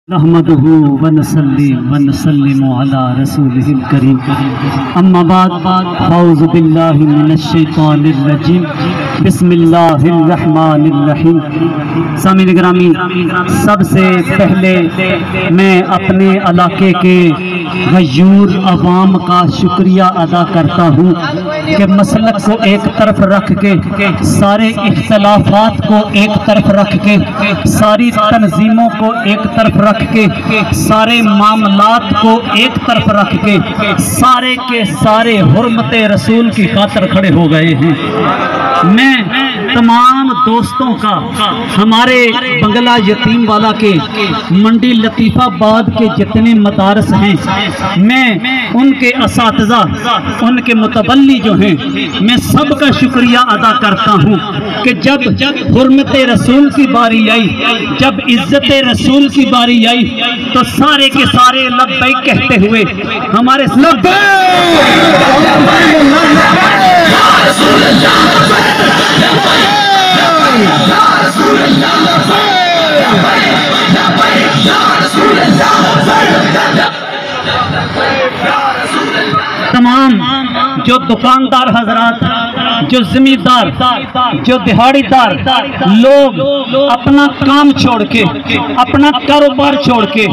नहमदुहु व नसल्लिमु अला रसूलिहिल करीम। अम्मा बाद औज़ु बिल्लाहि मिनश शैतानिर रजीम। बिस्मिल्लाहिर रहमानिर रहीम। सामीन गिरामी, सबसे पहले मैं अपने इलाके के गयूर अवाम का शुक्रिया अदा करता हूँ कि मसलक को एक तरफ रख के, सारे इख्तलाफात को एक तरफ रख के, सारी तंजीमों को एक तरफ रख के, सारे मामलात को एक तरफ रख के, सारे के सारे हुर्मते रसूल की खातिर खड़े हो गए हैं। मैं तमाम दोस्तों का, हमारे बंगला यतीम वाला के, मंडी लतीफ़ाबाद के जितने मदारस हैं, मैं उनके असातिज़ा, उनके मुतबल्ली जो हैं, मैं सबका शुक्रिया अदा करता हूँ कि जब हुर्मते रसूल की बारी आई, जब इज्जत रसूल की बारी आई, तो सारे के सारे लब्बैक कहते हुए हमारे तमाम जो दुकानदार हजरात, जो जमींदार, जो दिहाड़ीदार लोग अपना काम छोड़ के, अपना कारोबार छोड़ के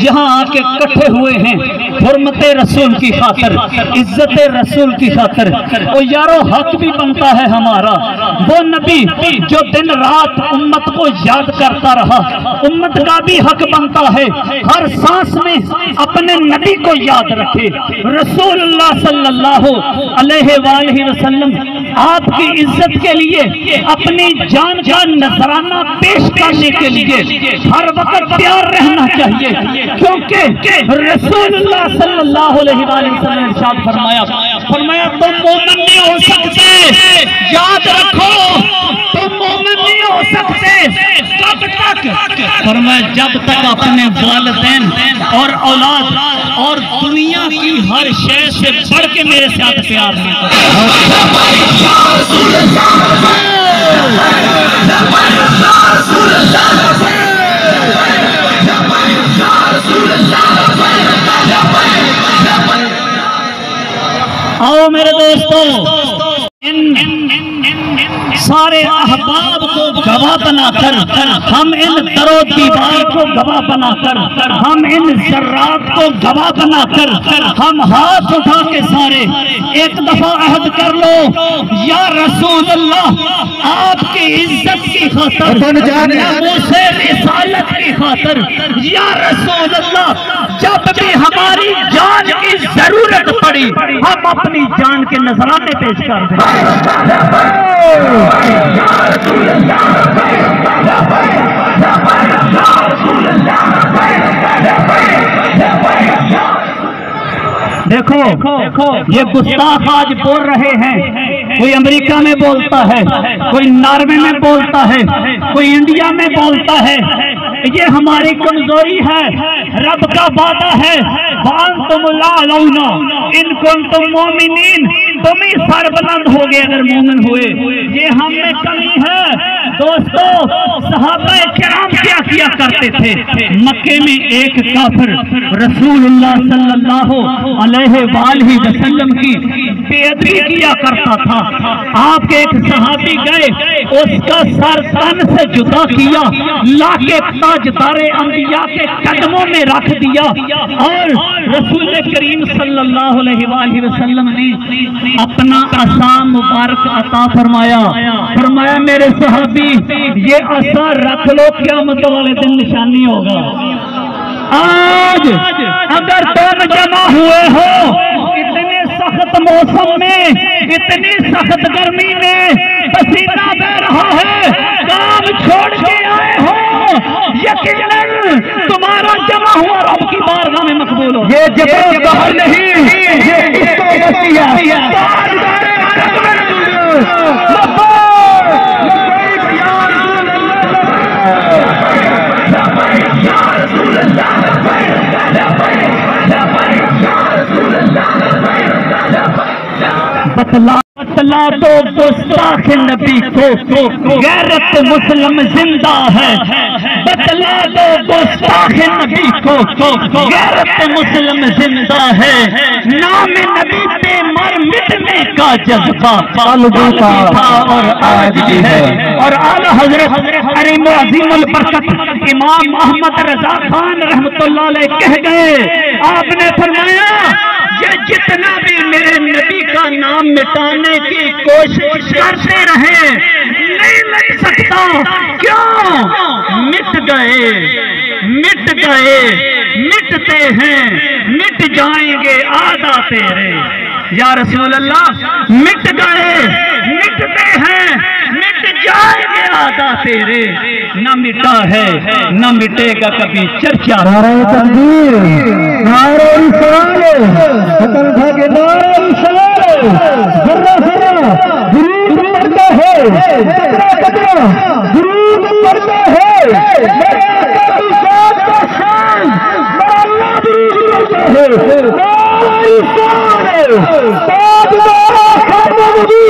यहाँ आके इकट्ठे हुए हैं हुर्मते रसूल की खातिर, इज्जत रसूल की खातिर। और यारो हक भी बनता है हमारा, वो नबी जो दिन रात उम्मत को याद करता रहा, उम्मत का भी हक बनता है हर सांस में अपने नबी को याद रखे। रसूलुल्लाह सल्लल्लाहु अलैहि वसल्लम आपकी इज्जत के लिए अपनी जान का नजराना पेश करने के लिए हर वक्त तैयार रहना चाहिए, क्योंकि रसूलुल्लाह सल्लल्लाहु अलैहि वसल्लम ने इरशाद फरमाया तुम मोमिन नहीं हो सकते, याद रखो तुम मोमिन नहीं हो सकते कब तक? फरमाया जब तक अपने वालिदैन और औलाद और दुनिया की हर शय से बढ़ के मेरे साथ प्यार नहीं आओ मेरे दोस्तों, सारे अहबाब को गवाह बनाकर, हम इन दरो दीवार को गवाह बनाकर, हम इन जर्रात को गवाह बनाकर, हम हाथ उठा के सारे एक दफा अहद कर लो, या रसूल अल्लाह आपकी इज्जत की खातिर, मुझसे रिसालत की खातिर, या रसूल अल्लाह जब भी हमारी जान की जरूरत पड़ी हम अपनी जान के नजराने पेश कर दें। देखो ये गुस्ताख आज बोल रहे हैं, कोई अमेरिका में बोलता है, कोई नॉर्वे में बोलता है, कोई इंडिया में बोलता है। ये हमारी कमजोरी है। रब का वादा है तुम मोमिनीन, तुम ही सरबुलंद हो गए अगर मोमिन हुए। ये हम में कमी है। दोस्तों सहाबा किराम क्या किया करते थे? मक्के में एक काफिर रसूलुल्लाह सल्लल्लाहु अलैहि वसल्लम की बेअदबी किया करता था। आपके एक सहाबी गए, उसका सर तन से जुदा किया, लाके ताजदारे अंबिया के कदमों में रख दिया, और रसूल करीम सल्लल्लाहु अलैहि वसल्लम ने अपना असा मुबारक अता फरमाया मेरे सहाबी ये असा रख लो, क़यामत वाले दिन निशानी होगा। आज अगर तुम जमा हुए हो इतने सख्त मौसम में, इतनी सख्त गर्मी में, पसीना बह रहा है, काम छोड़ के आए हो, यकीनन तुम्हारा जमा हुआ रब की बारगाह में मकबूल हो। ये जवाब बाहर नहीं, ये इसको वसीया बतला दो गुस्ताख नबी को गैरत मुस्लिम जिंदा है, बतला दो गुस्ताख नबी को गैरत मुस्लिम जिंदा है। नाम नबी पे मर मिटने का जज्बा था और आज भी है। और आला हजरत अरीम अजीमुल बरकत इमाम अहमद रजा खान रहमतुल्लाह अलैह कह गए, आपने फरमाया ये जितना भी मेरे नबी का नाम मिटाने की कोशिश करते रहे नहीं मिट सकता। क्यों? मिट गए, मिट गए, मिटते हैं, मिट जाएंगे आदा तेरे या रसूल अल्लाह। मिट गए, मिटते हैं, मिट जाएंगे आदा तेरे। न मिटा है न मिटेगा कभी चर्चा। नारे तकबीर, नारे रिसालत, अकल भागे नारे रिसालत। जर्रा जर्रा दुरूद पढ़ता है, कतरा कतरा दुरूद पढ़ता है। मेरे आका की शान का शान, मेरा अल्लाह दुरूद पढ़ता है। नारे रिसालत, ताजदार खातम नबी